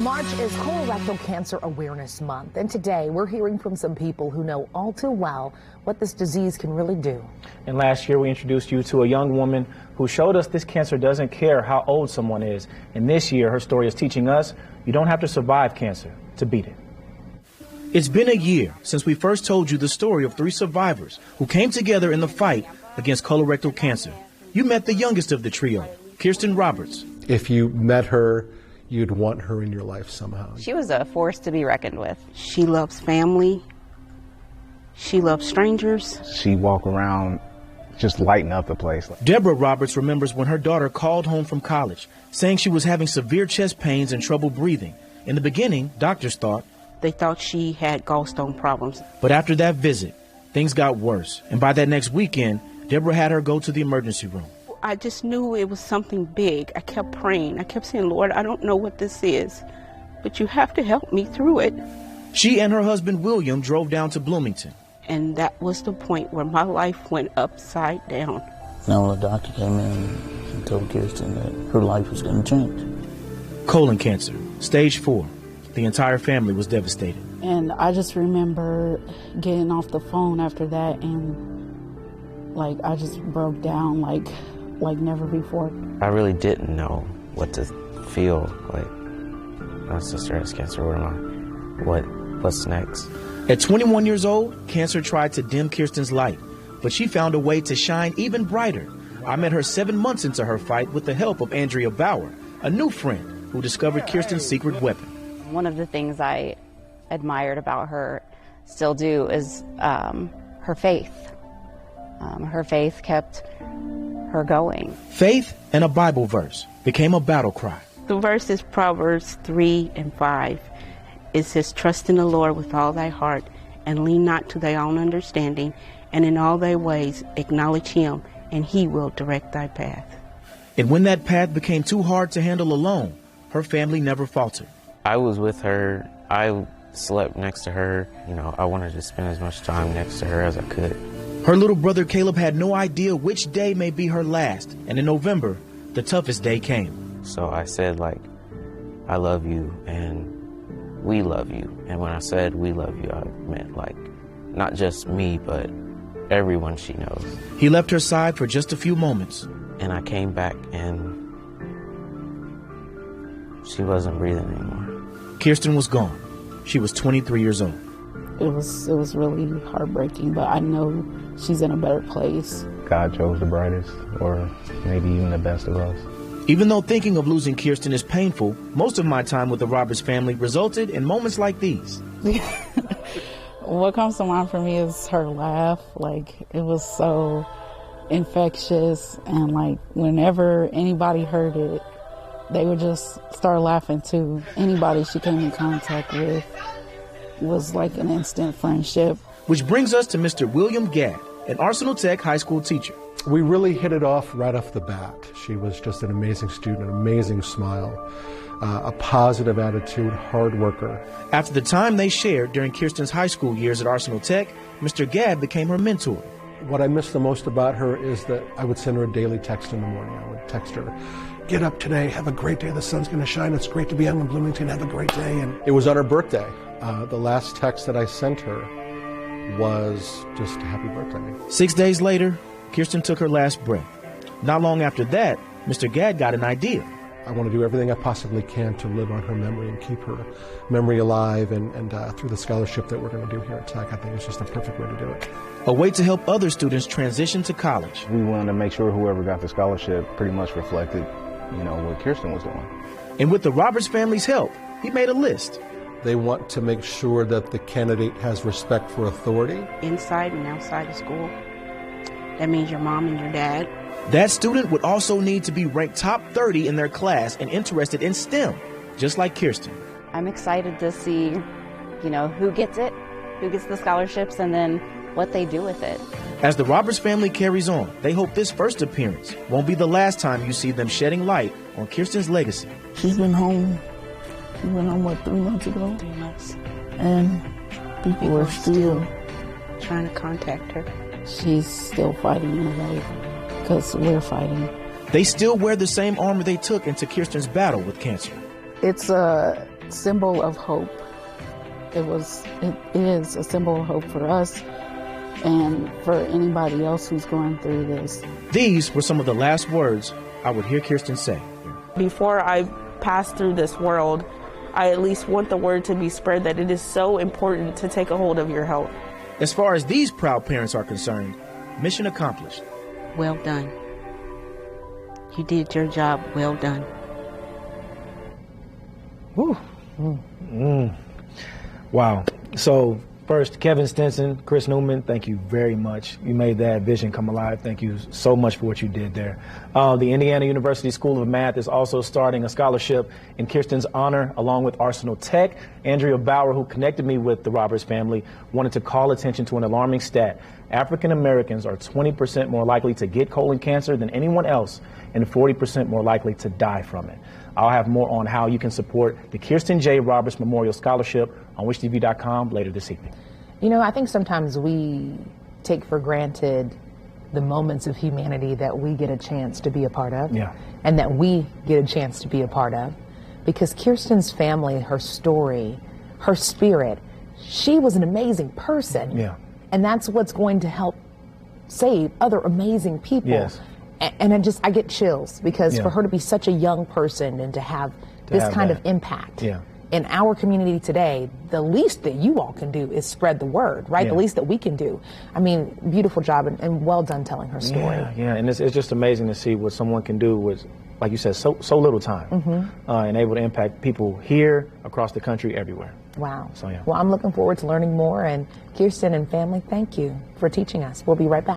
March is Colorectal Cancer Awareness Month, and today we're hearing from some people who know all too well what this disease can really do. And last year we introduced you to a young woman who showed us this cancer doesn't care how old someone is. And this year her story is teaching us you don't have to survive cancer to beat it. It's been a year since we first told you the story of 3 survivors who came together in the fight against colorectal cancer. You met the youngest of the trio, Kirsten Roberts. If you met her, you'd want her in your life somehow. She was a force to be reckoned with. She loves family. She loves strangers. She walk around just lighting up the place. Deborah Roberts remembers when her daughter called home from college, saying she was having severe chest pains and trouble breathing. In the beginning, doctors thought she had gallstone problems. But after that visit, things got worse. And by that next weekend, Deborah had her go to the emergency room. I just knew it was something big. I kept praying. I kept saying, Lord, I don't know what this is, but you have to help me through it. She and her husband, William, drove down to Bloomington. And that was the point where my life went upside down. Now when the doctor came in and told Kirsten that her life was going to change. Colon cancer, stage 4. The entire family was devastated. And I just remember getting off the phone after that, and I just broke down like never before. I really didn't know what to feel like. My sister has cancer. What's next? At 21 years old, cancer tried to dim Kirsten's light, but she found a way to shine even brighter. I met her 7 months into her fight with the help of Andrea Bauer, a new friend who discovered Kirsten's secret weapon. One of the things I admired about her, still do, is her faith. Her faith kept her going. Faith and a Bible verse became a battle cry. The verse is Proverbs 3:5. It says, trust in the Lord with all thy heart, and lean not to thy own understanding, and in all thy ways acknowledge him, and he will direct thy path. And when that path became too hard to handle alone, her family never faltered. I was with her. I slept next to her. I wanted to spend as much time next to her as I could. Her little brother Caleb had no idea which day may be her last, and in November, the toughest day came. So I said, I love you, and we love you. And when I said we love you, I meant, not just me, but everyone she knows. He left her side for just a few moments. And I came back, and she wasn't breathing anymore. Kirsten was gone. She was 23 years old. It was really heartbreaking, but I know she's in a better place. God chose the brightest, or maybe even the best of us. Even though thinking of losing Kirsten is painful, most of my time with the Roberts family resulted in moments like these. What comes to mind for me is her laugh. It was so infectious, and whenever anybody heard it, they would just start laughing too. Anybody she came in contact with was like an instant friendship. Which brings us to Mr. William Gadd, an Arsenal Tech high school teacher. We really hit it off right off the bat. She was just an amazing student, an amazing smile, a positive attitude, hard worker. After the time they shared during Kirsten's high school years at Arsenal Tech, Mr. Gadd became her mentor. What I miss the most about her is that I would send her a daily text in the morning. I would text her, get up today, have a great day, the sun's going to shine, it's great to be out in Bloomington, have a great day. And it was on her birthday. The last text that I sent her was just a happy birthday. 6 days later, Kirsten took her last breath. Not long after that, Mr. Gadd got an idea. I want to do everything I possibly can to live on her memory and keep her memory alive, and through the scholarship that we're going to do here at Tech, I think it's just the perfect way to do it. A way to help other students transition to college. We wanted to make sure whoever got the scholarship pretty much reflected, what Kirsten was doing. And with the Roberts family's help, he made a list. They want to make sure that the candidate has respect for authority. Inside and outside of school. That means your mom and your dad. That student would also need to be ranked top 30 in their class and interested in STEM, just like Kirsten. I'm excited to see, who gets it, who gets the scholarships, and then what they do with it. As the Roberts family carries on, they hope this first appearance won't be the last time you see them shedding light on Kirsten's legacy. She's been home. She went home, 3 months ago? 3 months. And people are still trying to contact her. She's still fighting in a way, because we're fighting. They still wear the same armor they took into Kirsten's battle with cancer. It's a symbol of hope. It is a symbol of hope for us and for anybody else who's going through this. These were some of the last words I would hear Kirsten say. Before I pass through this world, I at least want the word to be spread that it is so important to take a hold of your health. As far as these proud parents are concerned, mission accomplished. Well done. You did your job. Well done. Woo. Wow. So first, Kevin Stinson, Chris Newman, thank you very much. You made that vision come alive. Thank you so much for what you did there. The Indiana University School of Math is also starting a scholarship in Kirsten's honor, along with Arsenal Tech. Andrea Bauer, who connected me with the Roberts family, wanted to call attention to an alarming stat. African Americans are 20% more likely to get colon cancer than anyone else, and 40% more likely to die from it. I'll have more on how you can support the Kirsten J. Roberts Memorial Scholarship on wishtv.com later this evening. You know, I think sometimes we take for granted the moments of humanity that we get a chance to be a part of, and that we get a chance to be a part of. Because Kirsten's family, her story, her spirit, she was an amazing person. Yeah. And that's what's going to help save other amazing people. Yes. And I get chills because for her to be such a young person and to have this kind of impact in our community today, the least that you all can do is spread the word, right? The least that we can do. I mean, beautiful job and well done telling her story. Yeah, and it's just amazing to see what someone can do with, like you said, so little time, and able to impact people here, across the country, everywhere. Wow. So, yeah. Well, I'm looking forward to learning more. And Kirsten and family, thank you for teaching us. We'll be right back.